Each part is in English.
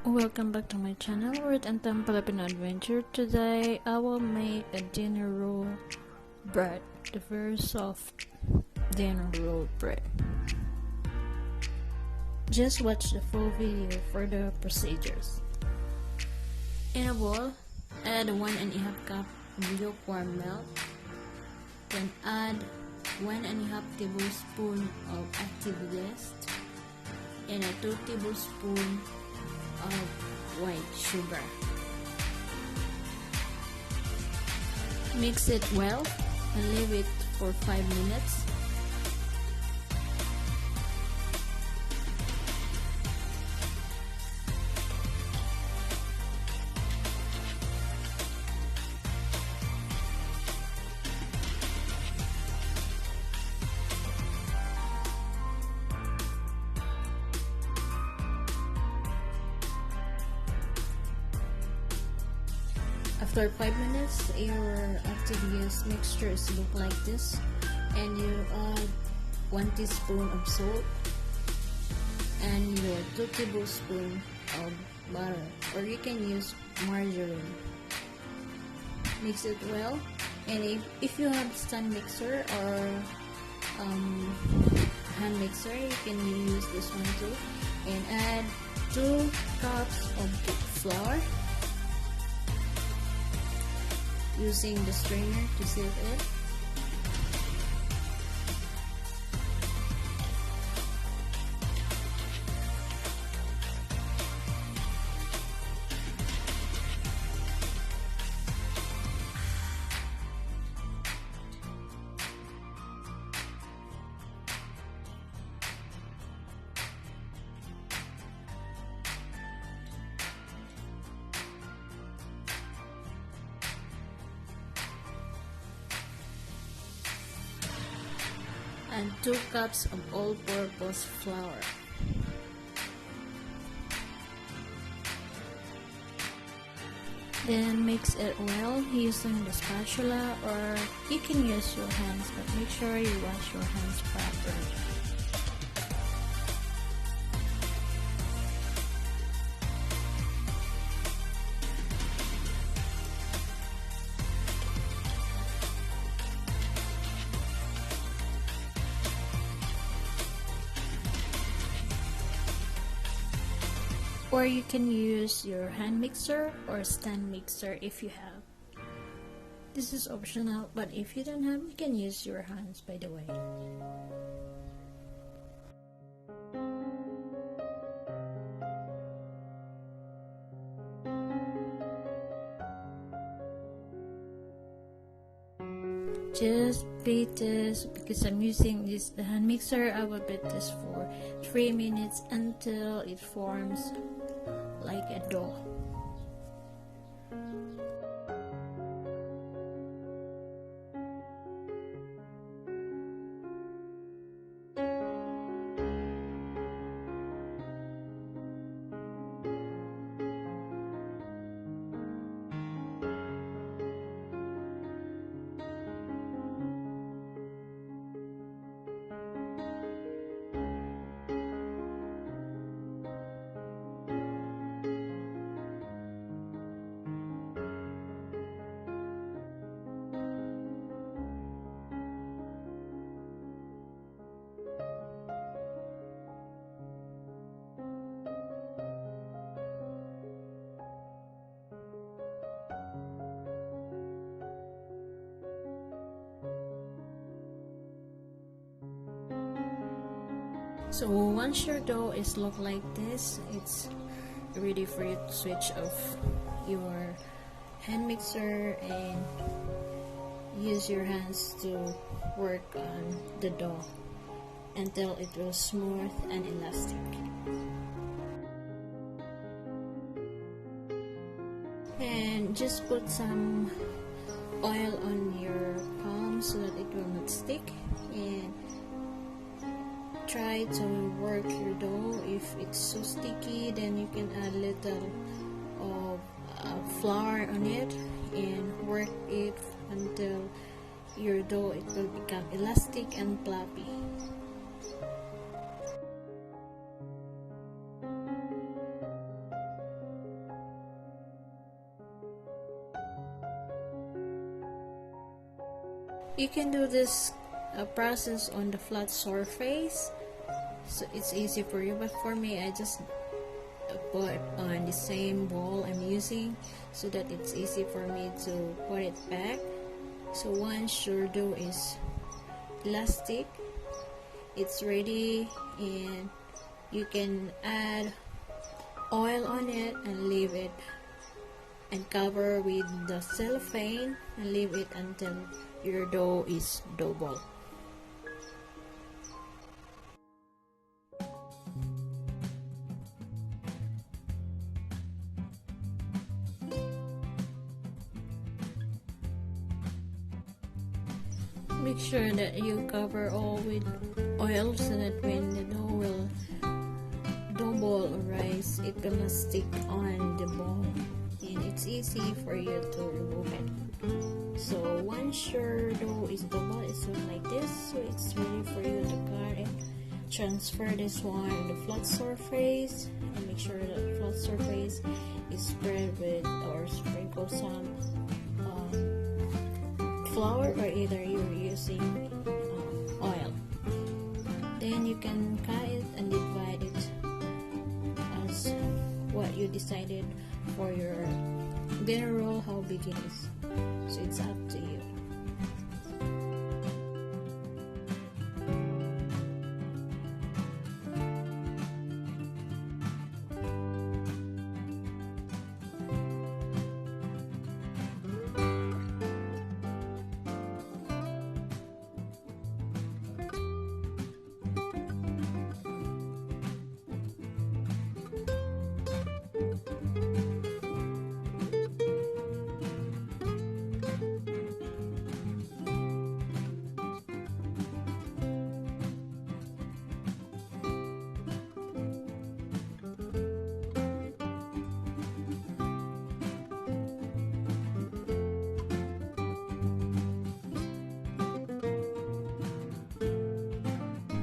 Welcome back to my channel, Root and Tam Filipino Adventure. Today I will make a dinner roll bread, the very soft dinner roll bread. Just watch the full video for the procedures. In a bowl, add 1½ cup of lukewarm milk. Then add 1½ tablespoon of active yeast and a 2 tablespoons of white sugar. Mix it well and leave it for 5 minutes. After 5 minutes, your active yeast mixture is look like this, and you add 1 teaspoon of salt and your 2 tablespoons of butter, or you can use margarine. Mix it well, and if you have stand mixer or hand mixer, you can use this one too, and add 2 cups of flour using the strainer to sieve it. And 2 cups of all-purpose flour. Then mix it well using the spatula, or you can use your hands, but make sure you wash your hands properly. Or you can use your hand mixer or stand mixer if you have. This is optional, but if you don't have, you can use your hands, by the way. Just beat this, because I'm using the hand mixer. I will beat this for 3 minutes until it forms like a dough. So once your dough is look like this, it's ready for you to switch off your hand mixer and use your hands to work on the dough until it will smooth and elastic. And just put some oil on your palm so that it will not stick, and try to work your dough. If it's so sticky, then you can add little of flour on it and work it until your dough it will become elastic and fluffy. You can do this process on the flat surface, so it's easy for you, but for me, I just put on the same bowl I'm using so that it's easy for me to put it back. So once your dough is elastic, it's ready, and you can add oil on it and leave it and cover with the cellophane and leave it until your dough is double. Make sure that you cover all with oil so that when the dough will double or rise, it will not stick on the bowl, and it's easy for you to remove it. So once your dough is double, it's look like this, so it's ready for you to cut it. Transfer this one on the flat surface, and make sure that the flat surface is spread with or sprinkle some flour, or either you're using oil. Then you can cut it and divide it as what you decided for your dinner roll, how big it is. So it's up to you.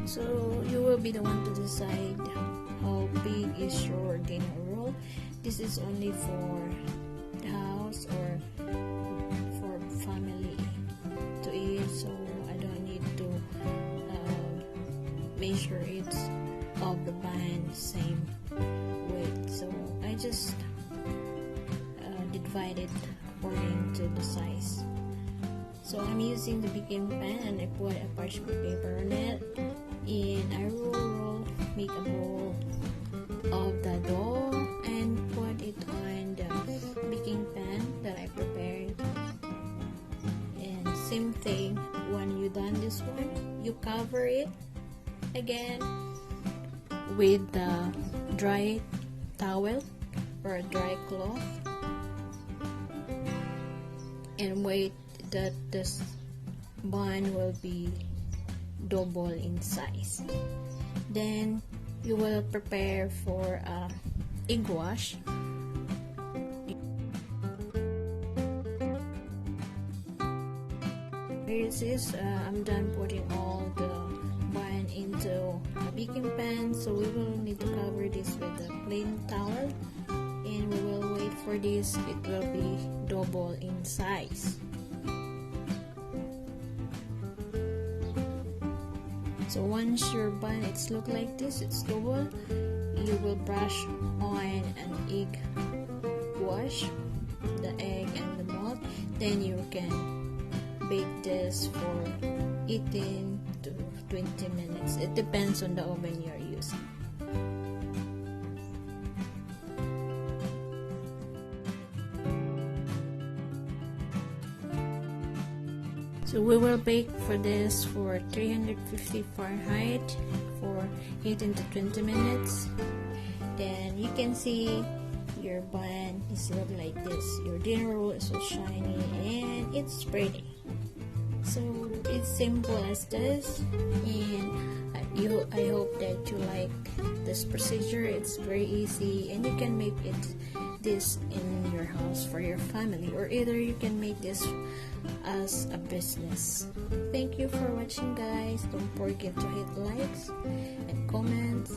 So you will be the one to decide how big is your dinner roll. This is only for the house or for family to eat, so I don't need to measure it of the bun same weight. So I just divide it according to the size. So I'm using the baking pan, and I put a parchment paper on it, and I roll, make a roll of the dough and put it on the baking pan that I prepared. And same thing, when you done this one, you cover it again with the dry towel or a dry cloth, and wait that this bun will be double in size. Then you will prepare for egg wash. Here it is. I'm done putting all the bun into a baking pan, so we will need to cover this with a plain towel, and we will wait for this. It will be double in size. So once your bun it's look like this, it's double, you will brush on an egg wash, the egg and the milk. Then you can bake this for 18 to 20 minutes. It depends on the oven you are using. So we will bake for this for 350 Fahrenheit for 18 to 20 minutes. Then you can see your bun is look like this. Your dinner roll is so shiny and it's pretty. So it's simple as this, and I hope that you like this procedure. It's very easy, and you can make this in your house for your family, or either you can make this as a business. Thank you for watching, guys. Don't forget to hit likes and comments.